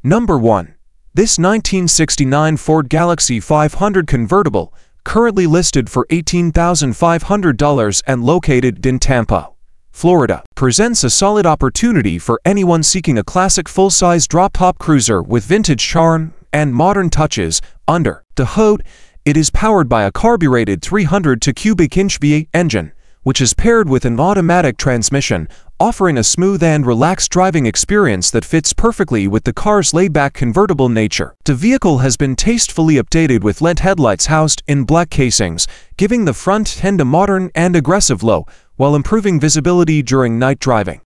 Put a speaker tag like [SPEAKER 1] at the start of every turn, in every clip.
[SPEAKER 1] Number 1. This 1969 Ford Galaxy 500 convertible, currently listed for $18,500 and located in Tampa, Florida, presents a solid opportunity for anyone seeking a classic full-size drop-top cruiser with vintage charm and modern touches. Under the hood, it is powered by a carbureted 302 cubic inch V8 engine, which is paired with an automatic transmission, offering a smooth and relaxed driving experience that fits perfectly with the car's laid-back convertible nature. The vehicle has been tastefully updated with LED headlights housed in black casings, giving the front end a modern and aggressive look, while improving visibility during night driving.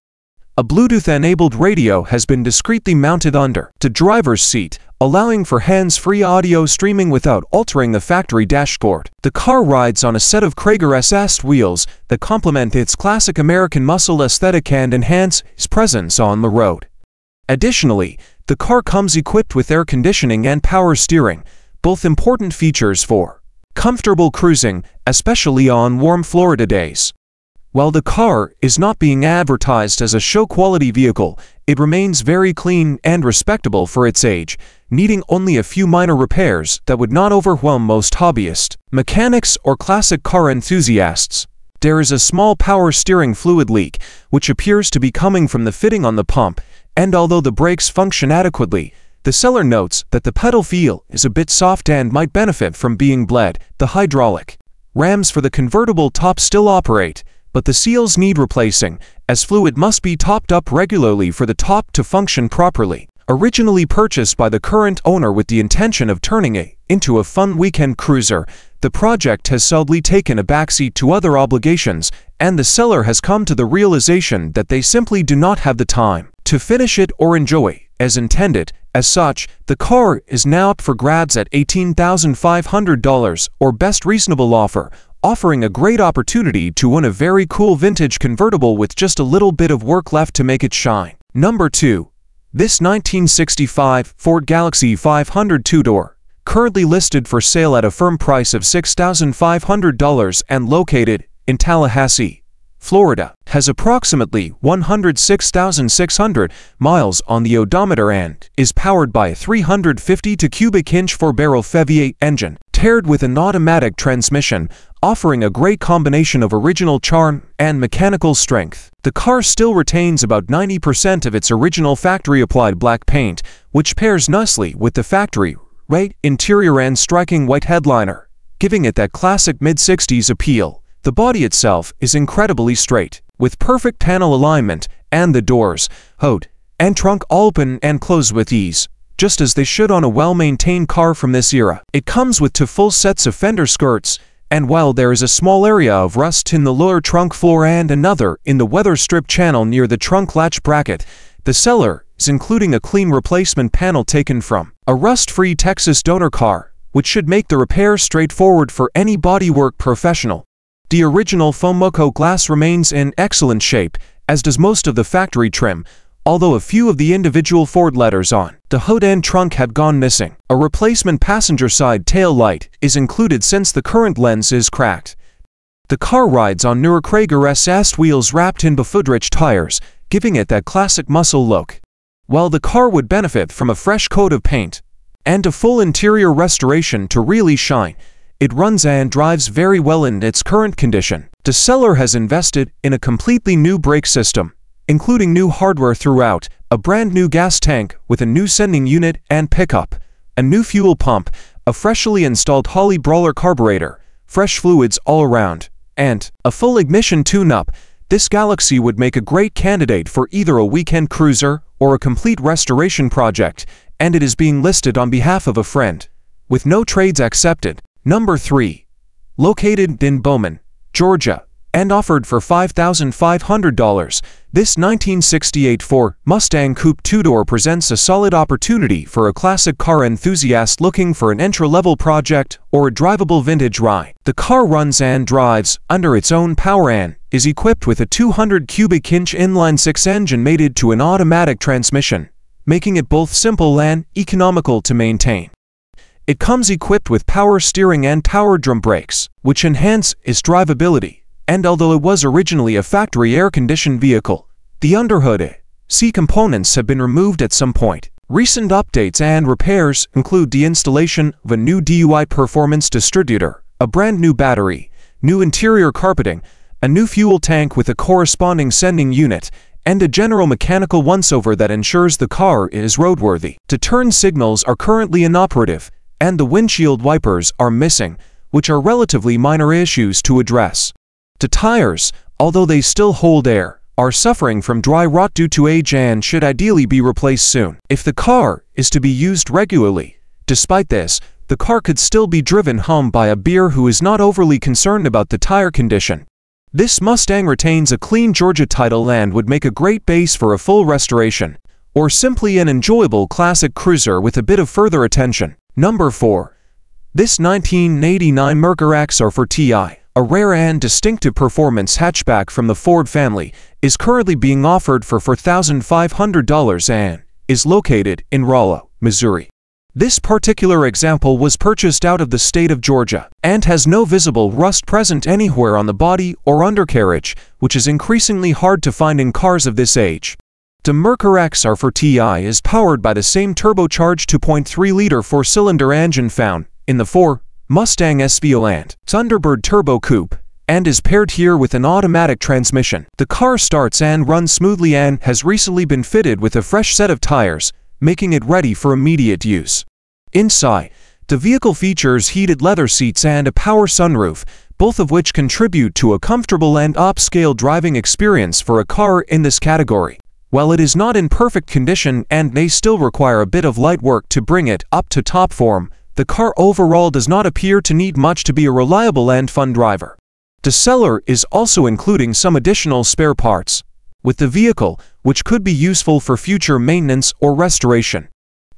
[SPEAKER 1] A Bluetooth-enabled radio has been discreetly mounted under the driver's seat, allowing for hands-free audio streaming without altering the factory dashboard. The car rides on a set of Krager SS wheels that complement its classic American muscle aesthetic and enhance its presence on the road. Additionally, the car comes equipped with air conditioning and power steering, both important features for comfortable cruising, especially on warm Florida days. While the car is not being advertised as a show-quality vehicle, it remains very clean and respectable for its age, needing only a few minor repairs that would not overwhelm most hobbyists, mechanics, or classic car enthusiasts. There is a small power steering fluid leak, which appears to be coming from the fitting on the pump, and although the brakes function adequately, the seller notes that the pedal feel is a bit soft and might benefit from being bled. The hydraulic rams for the convertible top still operate, but the seals need replacing, as fluid must be topped up regularly for the top to function properly. Originally purchased by the current owner with the intention of turning it into a fun weekend cruiser, the project has sadly taken a backseat to other obligations, and the seller has come to the realization that they simply do not have the time to finish it or enjoy it as intended. As such, the car is now up for grabs at $18,500 or best reasonable offer, offering a great opportunity to win a very cool vintage convertible with just a little bit of work left to make it shine. Number 2. This 1965 Ford Galaxy 500 two-door, currently listed for sale at a firm price of $6,500 and located in Tallahassee, Florida, has approximately 106,600 miles on the odometer and is powered by a 352 cubic inch 4-barrel V8 engine, paired with an automatic transmission, offering a great combination of original charm and mechanical strength. The car still retains about 90% of its original factory-applied black paint, which pairs nicely with the factory-ready interior and striking white headliner, giving it that classic mid-60s appeal. The body itself is incredibly straight, with perfect panel alignment, and the doors, hood, and trunk all open and close with ease, just as they should on a well-maintained car from this era. It comes with 2 full sets of fender skirts, and while there is a small area of rust in the lower trunk floor and another in the weather strip channel near the trunk latch bracket, the seller is including a clean replacement panel taken from a rust-free Texas donor car, which should make the repair straightforward for any bodywork professional. The original Fomoco glass remains in excellent shape, as does most of the factory trim, although a few of the individual Ford letters on the hood and trunk have gone missing. A replacement passenger side tail light is included since the current lens is cracked. The car rides on newer Krager SS wheels wrapped in Bafudrich tires, giving it that classic muscle look. While the car would benefit from a fresh coat of paint and a full interior restoration to really shine, it runs and drives very well in its current condition. The seller has invested in a completely new brake system, including new hardware throughout, a brand new gas tank with a new sending unit and pickup, a new fuel pump, a freshly installed Holley Brawler carburetor, fresh fluids all around, and a full ignition tune-up. This Galaxy would make a great candidate for either a weekend cruiser or a complete restoration project, and it is being listed on behalf of a friend, with no trades accepted. Number 3. Located in Bowman, Georgia, and offered for $5,500, this 1968 Ford Mustang Coupe two-door presents a solid opportunity for a classic car enthusiast looking for an entry-level project or a drivable vintage ride. The car runs and drives under its own power and is equipped with a 200 cubic inch inline-6 engine mated to an automatic transmission, making it both simple and economical to maintain. It comes equipped with power steering and power drum brakes, which enhance its drivability. And although it was originally a factory air-conditioned vehicle, the underhood C components have been removed at some point. Recent updates and repairs include the installation of a new DUI performance distributor, a brand new battery, new interior carpeting, a new fuel tank with a corresponding sending unit, and a general mechanical once-over that ensures the car is roadworthy. The turn signals are currently inoperative, and the windshield wipers are missing, which are relatively minor issues to address. The tires, although they still hold air, are suffering from dry rot due to age and should ideally be replaced soon. If the car is to be used regularly, despite this, the car could still be driven home by a buyer who is not overly concerned about the tire condition. This Mustang retains a clean Georgia title and would make a great base for a full restoration, or simply an enjoyable classic cruiser with a bit of further attention. Number 4. This 1989 Mercury XR4Ti, a rare and distinctive performance hatchback from the Ford family, is currently being offered for $4,500 and is located in Rollo, Missouri. This particular example was purchased out of the state of Georgia and has no visible rust present anywhere on the body or undercarriage, which is increasingly hard to find in cars of this age. The Mercury XR4Ti is powered by the same turbocharged 2.3-liter four-cylinder engine found in the Ford Mustang SVO and Thunderbird Turbo Coupe, and is paired here with an automatic transmission. The car starts and runs smoothly and has recently been fitted with a fresh set of tires, making it ready for immediate use. Inside, the vehicle features heated leather seats and a power sunroof, both of which contribute to a comfortable and upscale driving experience for a car in this category. While it is not in perfect condition and may still require a bit of light work to bring it up to top form, the car overall does not appear to need much to be a reliable and fun driver. The seller is also including some additional spare parts with the vehicle, which could be useful for future maintenance or restoration.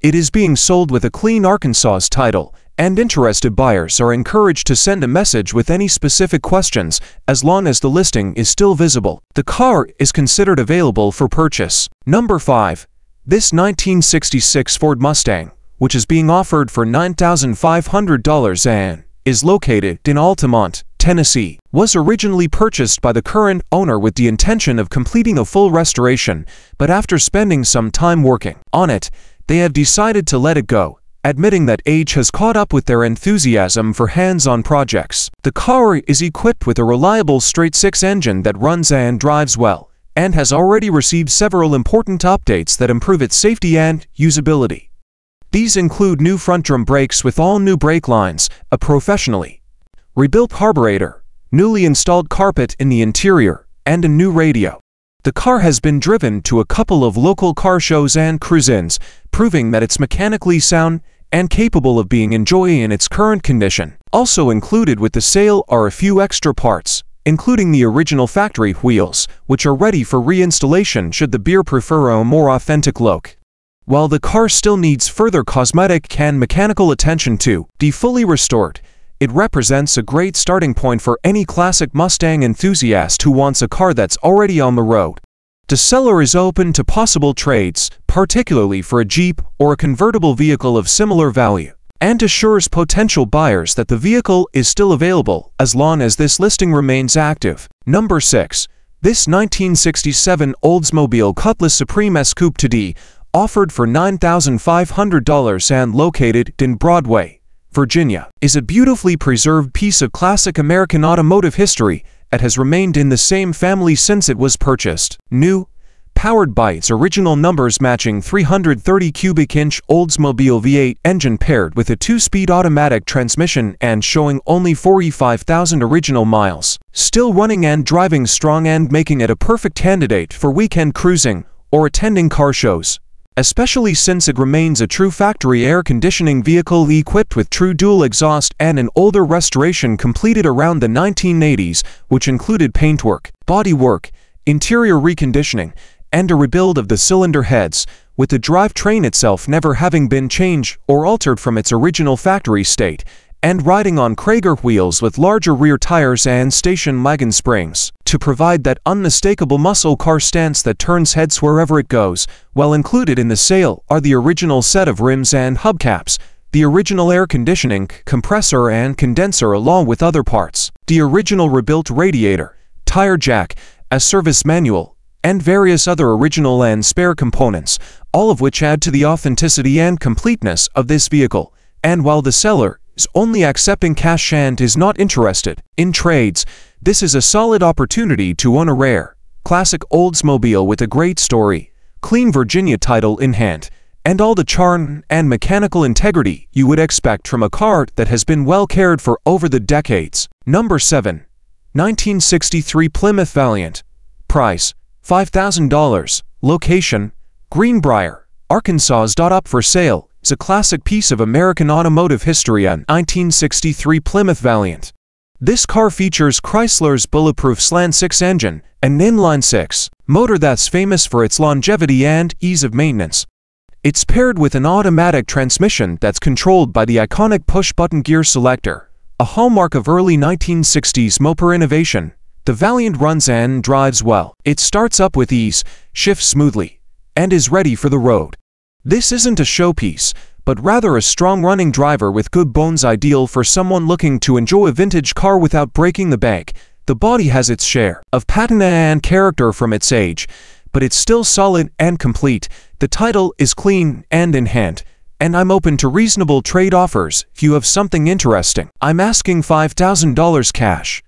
[SPEAKER 1] It is being sold with a clean Arkansas title, and interested buyers are encouraged to send a message with any specific questions as long as the listing is still visible. The car is considered available for purchase. Number 5. This 1966 Ford Mustang, which is being offered for $9,500 and is located in Altamont, Tennessee, was originally purchased by the current owner with the intention of completing a full restoration, but after spending some time working on it, they have decided to let it go, admitting that age has caught up with their enthusiasm for hands-on projects. The car is equipped with a reliable straight-six engine that runs and drives well, and has already received several important updates that improve its safety and usability. These include new front drum brakes with all new brake lines, a professionally rebuilt carburetor, newly installed carpet in the interior, and a new radio. The car has been driven to a couple of local car shows and cruise-ins, proving that it's mechanically sound and capable of being enjoyed in its current condition. Also included with the sale are a few extra parts, including the original factory wheels, which are ready for reinstallation should the buyer prefer a more authentic look. While the car still needs further cosmetic and mechanical attention to be fully restored, it represents a great starting point for any classic Mustang enthusiast who wants a car that's already on the road. The seller is open to possible trades, particularly for a Jeep or a convertible vehicle of similar value, and assures potential buyers that the vehicle is still available as long as this listing remains active. Number 6. This 1967 Oldsmobile Cutlass Supreme S Coupe 2D, offered for $9,500 and located in Broadway, Virginia, is a beautifully preserved piece of classic American automotive history that has remained in the same family since it was purchased. New, powered by its original numbers matching 330 cubic inch Oldsmobile V8 engine paired with a 2-speed automatic transmission and showing only 45,000 original miles. Still running and driving strong and making it a perfect candidate for weekend cruising or attending car shows, especially since it remains a true factory air conditioning vehicle equipped with true dual exhaust and an older restoration completed around the 1980s, which included paintwork, bodywork, interior reconditioning, and a rebuild of the cylinder heads, with the drivetrain itself never having been changed or altered from its original factory state, and riding on Krager wheels with larger rear tires and station wagon springs, to provide that unmistakable muscle car stance that turns heads wherever it goes. While included in the sale are the original set of rims and hubcaps, the original air conditioning compressor and condenser along with other parts, the original rebuilt radiator, tire jack, a service manual, and various other original and spare components, all of which add to the authenticity and completeness of this vehicle. And while the seller is only accepting cash and is not interested in trades, this is a solid opportunity to own a rare, classic Oldsmobile with a great story, clean Virginia title in hand, and all the charm and mechanical integrity you would expect from a car that has been well cared for over the decades. Number 7. 1963 Plymouth Valiant. Price, $5,000. Location, Greenbrier, Arkansas. Up for sale is a classic piece of American automotive history, a 1963 Plymouth Valiant. This car features Chrysler's bulletproof slant 6 engine and inline 6 motor that's famous for its longevity and ease of maintenance. It's paired with an automatic transmission that's controlled by the iconic push-button gear selector, a hallmark of early 1960s motor innovation. The Valiant runs and drives well. It starts up with ease, shifts smoothly, and is ready for the road. This isn't a showpiece, but rather a strong running driver with good bones, ideal for someone looking to enjoy a vintage car without breaking the bank. The body has its share of patina and character from its age, but it's still solid and complete. The title is clean and in hand, and I'm open to reasonable trade offers if you have something interesting. I'm asking $5,000 cash.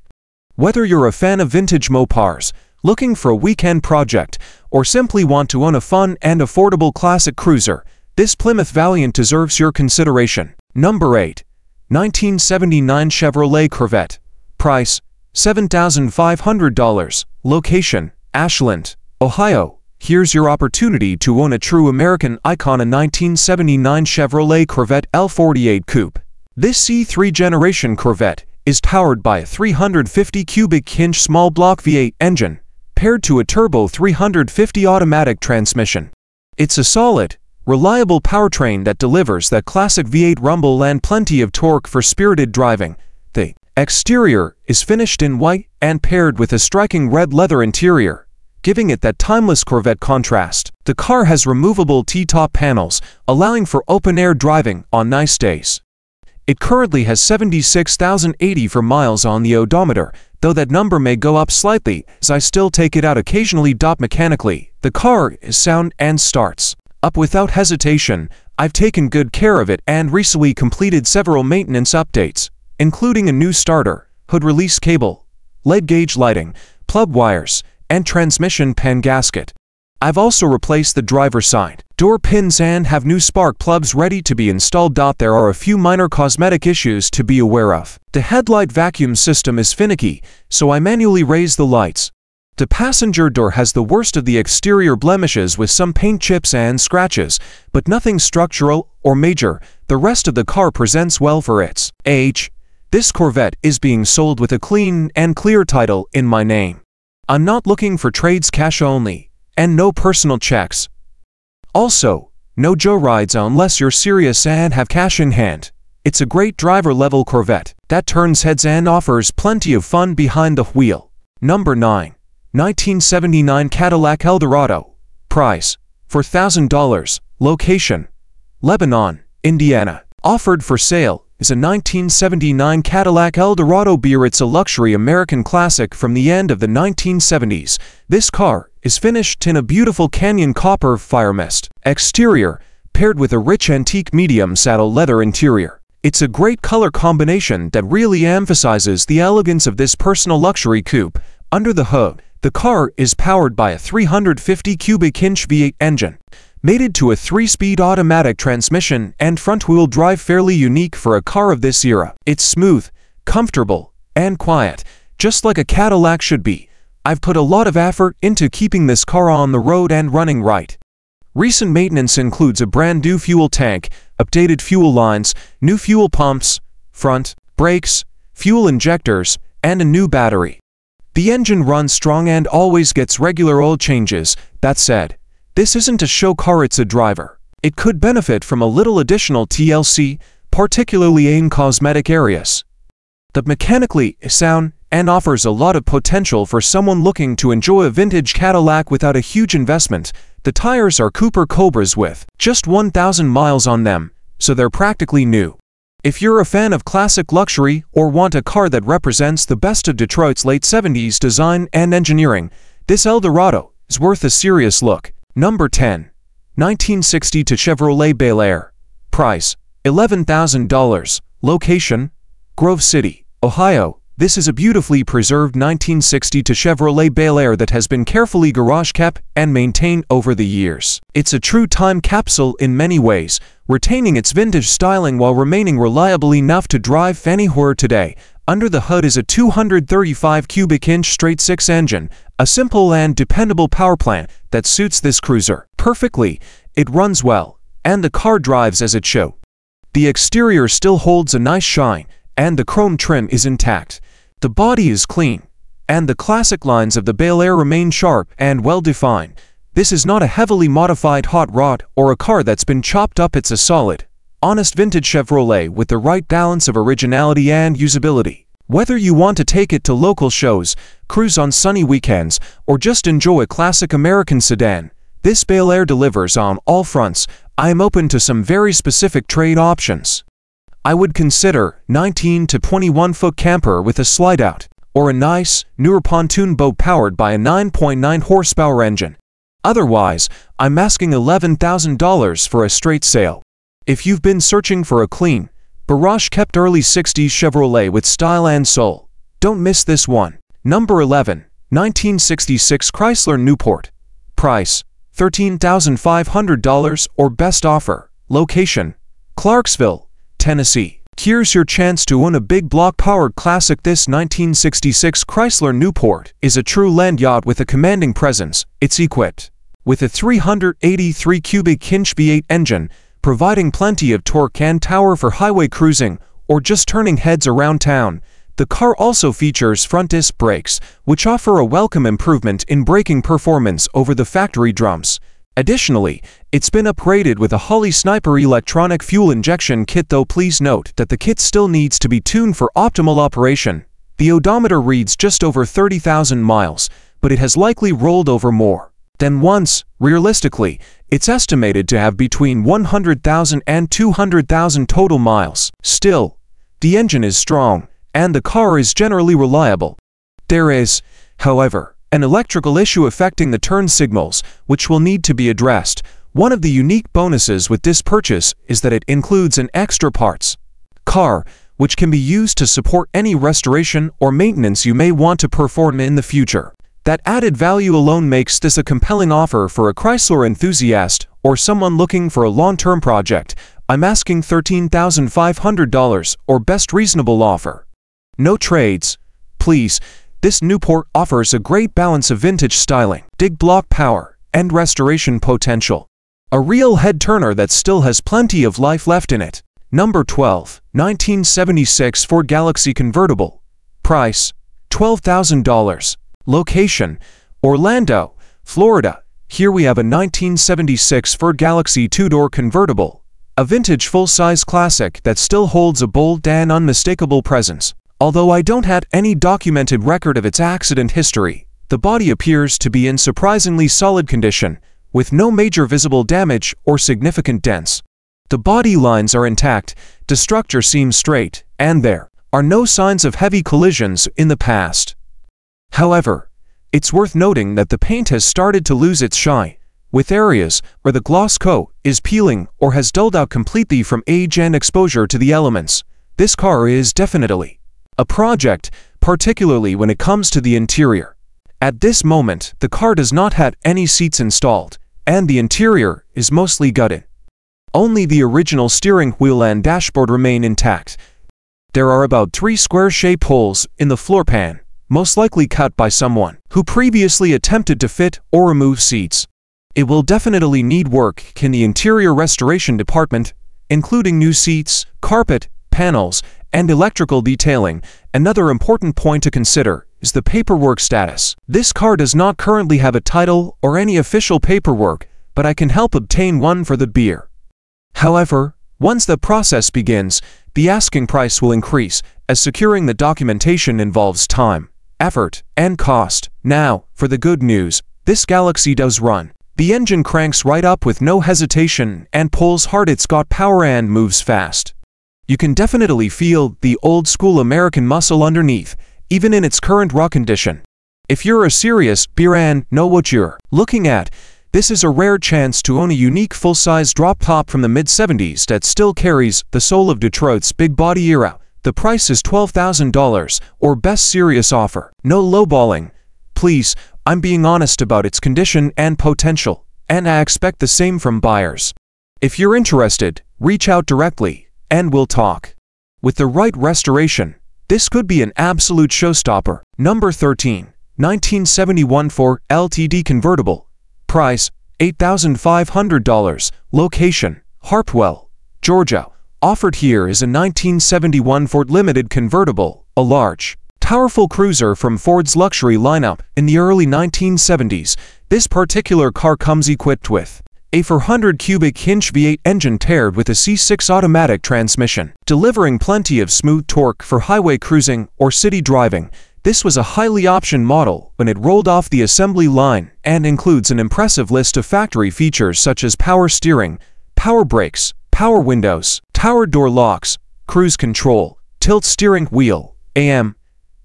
[SPEAKER 1] Whether you're a fan of vintage mopars, looking for a weekend project, or simply want to own a fun and affordable classic cruiser, this Plymouth Valiant deserves your consideration. Number 8. 1979 Chevrolet Corvette. Price, $7,500. Location, Ashland, Ohio. Here's your opportunity to own a true American icon, a 1979 Chevrolet Corvette L48 Coupe. This C3 generation Corvette is powered by a 350 cubic inch small block V8 engine, paired to a turbo 350 automatic transmission. It's a solid, reliable powertrain that delivers that classic V8 rumble and plenty of torque for spirited driving. The exterior is finished in white and paired with a striking red leather interior, giving it that timeless Corvette contrast. The car has removable T-top panels, allowing for open-air driving on nice days. It currently has 76,084 miles on the odometer, though that number may go up slightly as I still take it out occasionally. Mechanically, the car is sound and starts up without hesitation. I've taken good care of it and recently completed several maintenance updates, including a new starter, hood release cable, lead gauge lighting, plug wires, and transmission pan gasket. I've also replaced the driver's side door pins and have new spark plugs ready to be installed. There are a few minor cosmetic issues to be aware of. The headlight vacuum system is finicky, so I manually raise the lights. The passenger door has the worst of the exterior blemishes with some paint chips and scratches, but nothing structural or major. The rest of the car presents well for its age. This Corvette is being sold with a clean and clear title in my name. I'm not looking for trades, cash only, and no personal checks. Also, no joyrides unless you're serious and have cash in hand. It's a great driver-level Corvette that turns heads and offers plenty of fun behind the wheel. Number 9. 1979 Cadillac Eldorado. Price, $4,000. Location, Lebanon, Indiana. Offered for sale is a 1979 Cadillac Eldorado beer. It's a luxury American classic from the end of the 1970s. This car is finished in a beautiful canyon copper fire mist exterior, paired with a rich antique medium saddle leather interior. It's a great color combination that really emphasizes the elegance of this personal luxury coupe. Under the hood, the car is powered by a 350 cubic inch V8 engine, mated to a 3-speed automatic transmission and front-wheel drive, fairly unique for a car of this era. It's smooth, comfortable, and quiet, just like a Cadillac should be. I've put a lot of effort into keeping this car on the road and running right. Recent maintenance includes a brand new fuel tank, updated fuel lines, new fuel pumps, front, brakes, fuel injectors, and a new battery. The engine runs strong and always gets regular oil changes. That said, this isn't a show car, it's a driver. It could benefit from a little additional TLC, particularly in cosmetic areas. The mechanically sound and offers a lot of potential for someone looking to enjoy a vintage Cadillac without a huge investment. The tires are Cooper Cobras with just 1,000 miles on them, so they're practically new. If you're a fan of classic luxury or want a car that represents the best of Detroit's late 70s design and engineering, this Eldorado is worth a serious look. Number 10. 1960 to Chevrolet Bel Air. Price, $11,000. Location, Grove City, Ohio. This is a beautifully preserved 1960 to Chevrolet Bel Air that has been carefully garage kept and maintained over the years. It's a true time capsule in many ways, retaining its vintage styling while remaining reliable enough to drive anywhere today. Under the hood is a 235 cubic inch straight-six engine, a simple and dependable power plant that suits this cruiser perfectly. It runs well, and the car drives as it should. The exterior still holds a nice shine, and the chrome trim is intact. The body is clean, and the classic lines of the Bel Air remain sharp and well-defined. This is not a heavily modified hot rod or a car that's been chopped up. It's a solid, honest vintage Chevrolet with the right balance of originality and usability. Whether you want to take it to local shows, cruise on sunny weekends, or just enjoy a classic American sedan, this Bel Air delivers on all fronts. I am open to some very specific trade options. I would consider 19 to 21 foot camper with a slide-out, or a nice, newer pontoon boat powered by a 9.9 horsepower engine. Otherwise, I'm asking $11,000 for a straight sale. If you've been searching for a clean, garage-kept early 60s Chevrolet with style and soul, don't miss this one. Number 11, 1966 Chrysler Newport. Price, $13,500 or best offer. Location, Clarksville, Tennessee. Here's your chance to own a big block-powered classic. This 1966 Chrysler Newport is a true land yacht with a commanding presence. It's equipped with a 383 cubic inch V8 engine, providing plenty of torque and power for highway cruising or just turning heads around town. The car also features front disc brakes, which offer a welcome improvement in braking performance over the factory drums. Additionally, it's been upgraded with a Holley Sniper electronic fuel injection kit, though please note that the kit still needs to be tuned for optimal operation. The odometer reads just over 30,000 miles, but it has likely rolled over more than once. Realistically, it's estimated to have between 100,000 and 200,000 total miles. Still, the engine is strong, and the car is generally reliable. There is, however, an electrical issue affecting the turn signals, which will need to be addressed. One of the unique bonuses with this purchase is that it includes an extra parts car, which can be used to support any restoration or maintenance you may want to perform in the future. That added value alone makes this a compelling offer for a Chrysler enthusiast or someone looking for a long-term project. I'm asking $13,500 or best reasonable offer. No trades, please. This Newport offers a great balance of vintage styling, dig block power, and restoration potential. A real head-turner that still has plenty of life left in it. Number 12, 1976 Ford Galaxy Convertible. Price, $12,000. Location, Orlando, Florida. Here we have a 1976 Ford Galaxy two-door convertible, a vintage full-size classic that still holds a bold and unmistakable presence. Although I don't have any documented record of its accident history, the body appears to be in surprisingly solid condition, with no major visible damage or significant dents. The body lines are intact, the structure seems straight, and there are no signs of heavy collisions in the past. However, it's worth noting that the paint has started to lose its shine, with areas where the gloss coat is peeling or has dulled out completely from age and exposure to the elements. This car is definitely a project, particularly when it comes to the interior. At this moment, the car does not have any seats installed, and the interior is mostly gutted. Only the original steering wheel and dashboard remain intact. There are about 3 square-shaped holes in the floor pan, most likely cut by someone who previously attempted to fit or remove seats. It will definitely need work in the interior restoration department, including new seats, carpet, panels, and electrical detailing. Another important point to consider is the paperwork status. This car does not currently have a title or any official paperwork, but I can help obtain one for the beer. However, once the process begins, the asking price will increase, as securing the documentation involves time, effort, and cost. Now, for the good news, this Galaxy does run. The engine cranks right up with no hesitation and pulls hard. It's got power and moves fast. You can definitely feel the old-school American muscle underneath, even in its current raw condition. If you're a serious beer and know what you're looking at, This is a rare chance to own a unique full-size drop-top from the mid-70s that still carries the soul of Detroit's big-body era. The price is $12,000, or best serious offer. No lowballing. Please, I'm being honest about its condition and potential, and I expect the same from buyers. If you're interested, reach out directly, and we'll talk. With the right restoration, this could be an absolute showstopper. Number 13. 1971 Ford Ltd convertible. Price, $8,500. Location, Harpwell, Georgia. Offered here is a 1971 Ford Limited convertible, a large, powerful cruiser from Ford's luxury lineup in the early 1970s. This particular car comes equipped with a 400 cubic inch V8 engine paired with a C6 automatic transmission, delivering plenty of smooth torque for highway cruising or city driving. This was a highly optioned model when it rolled off the assembly line and includes an impressive list of factory features such as power steering, power brakes, power windows, power door locks, cruise control, tilt steering wheel, AM,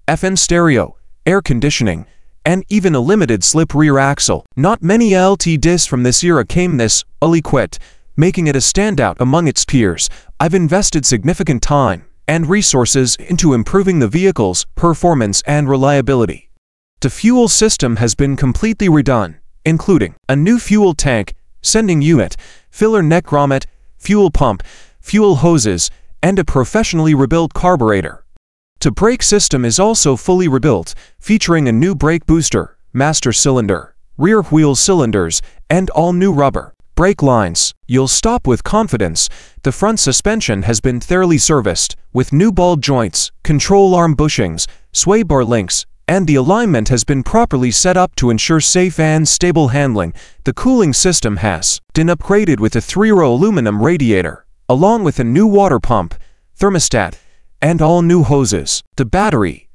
[SPEAKER 1] FM stereo, air conditioning, and even a limited slip rear axle. Not many LT discs from this era came this well-equipped, making it a standout among its peers. I've invested significant time and resources into improving the vehicle's performance and reliability. The fuel system has been completely redone, including a new fuel tank, sending unit, filler neck grommet, fuel pump, fuel hoses, and a professionally rebuilt carburetor. The brake system is also fully rebuilt, featuring a new brake booster, master cylinder, rear wheel cylinders, and all new rubber brake lines. You'll stop with confidence. The front suspension has been thoroughly serviced, with new ball joints, control arm bushings, sway bar links, and the alignment has been properly set up to ensure safe and stable handling. The cooling system has been upgraded with a 3-row aluminum radiator, along with a new water pump, thermostat, and all new hoses. The battery,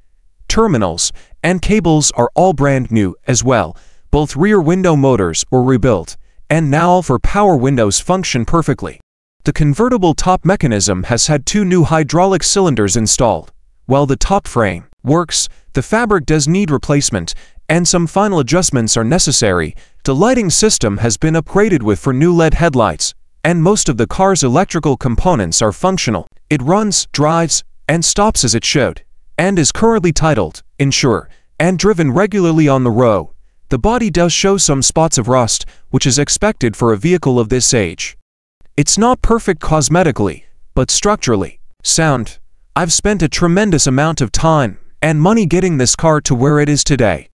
[SPEAKER 1] terminals, and cables are all brand new as well. Both rear window motors were rebuilt, and now all four power windows function perfectly. The convertible top mechanism has had 2 new hydraulic cylinders installed. While the top frame works, the fabric does need replacement, and some final adjustments are necessary. The lighting system has been upgraded with 4 new LED headlights, and most of the car's electrical components are functional. It runs, drives, and stops as it should, and is currently titled Insure and driven regularly on the road. The body does show some spots of rust, which is expected for a vehicle of this age. It's not perfect cosmetically, but structurally sound. I've spent a tremendous amount of time and money getting this car to where it is today.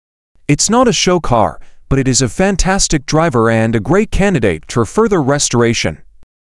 [SPEAKER 1] It's not a show car, but it is a fantastic driver and a great candidate for further restoration.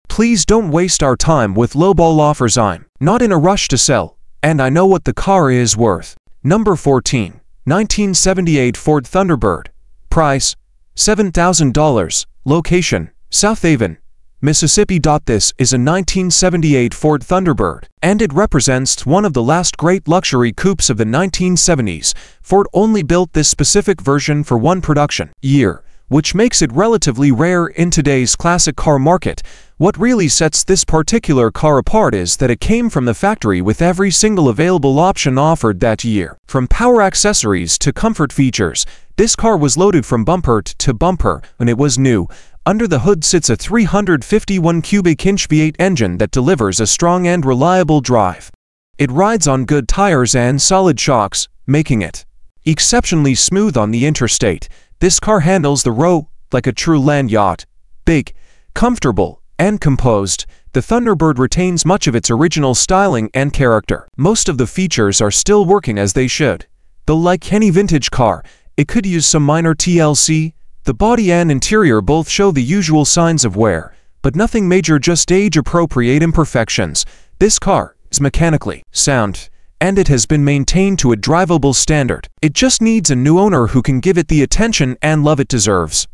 [SPEAKER 1] Please don't waste our time with lowball offers. I'm not in a rush to sell, and I know what the car is worth. Number 14. 1978 Ford Thunderbird. Price, $7,000. Location, South Haven, Mississippi. This is a 1978 Ford Thunderbird, and it represents one of the last great luxury coupes of the 1970s. Ford only built this specific version for one production year, which makes it relatively rare in today's classic car market. What really sets this particular car apart is that it came from the factory with every single available option offered that year. From power accessories to comfort features, this car was loaded from bumper to bumper when it was new. Under the hood sits a 351 cubic inch V8 engine that delivers a strong and reliable drive. It rides on good tires and solid shocks, making it exceptionally smooth on the interstate. This car handles the road like a true land yacht. Big, comfortable, and composed, the Thunderbird retains much of its original styling and character. Most of the features are still working as they should. Though like any vintage car, it could use some minor TLC. The body and interior both show the usual signs of wear, but nothing major, just age-appropriate imperfections. This car is mechanically sound, and it has been maintained to a drivable standard. It just needs a new owner who can give it the attention and love it deserves.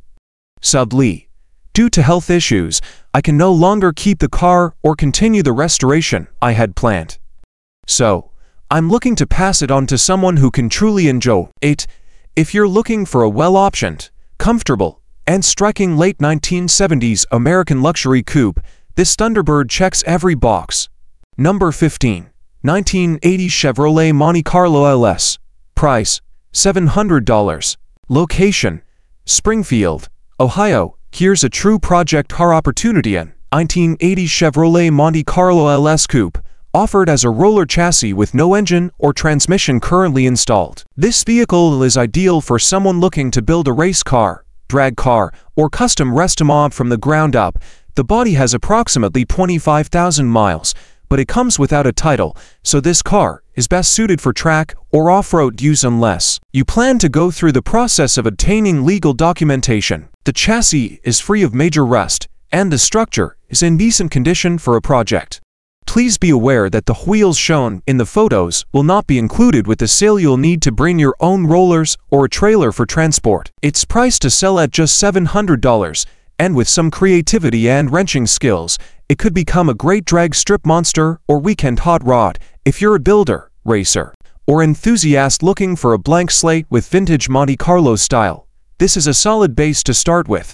[SPEAKER 1] Sadly, due to health issues, I can no longer keep the car or continue the restoration I had planned. So, I'm looking to pass it on to someone who can truly enjoy it. If you're looking for a well-optioned, comfortable, and striking late 1970s American luxury coupe, this Thunderbird checks every box. Number 15. 1980 Chevrolet Monte Carlo LS. Price, $700. Location, Springfield, Ohio. Here's a true project car opportunity in 1980 Chevrolet Monte Carlo LS Coupe, offered as a roller chassis with no engine or transmission currently installed. This vehicle is ideal for someone looking to build a race car, drag car, or custom restaurant from the ground up. The body has approximately 25,000 miles, but it comes without a title, so this car is best suited for track or off-road use unless you plan to go through the process of obtaining legal documentation. The chassis is free of major rust, and the structure is in decent condition for a project. Please be aware that the wheels shown in the photos will not be included with the sale. You'll need to bring your own rollers or a trailer for transport. It's priced to sell at just $700, and with some creativity and wrenching skills, it could become a great drag strip monster or weekend hot rod. If you're a builder, racer, or enthusiast looking for a blank slate with vintage Monte Carlo style, this is a solid base to start with.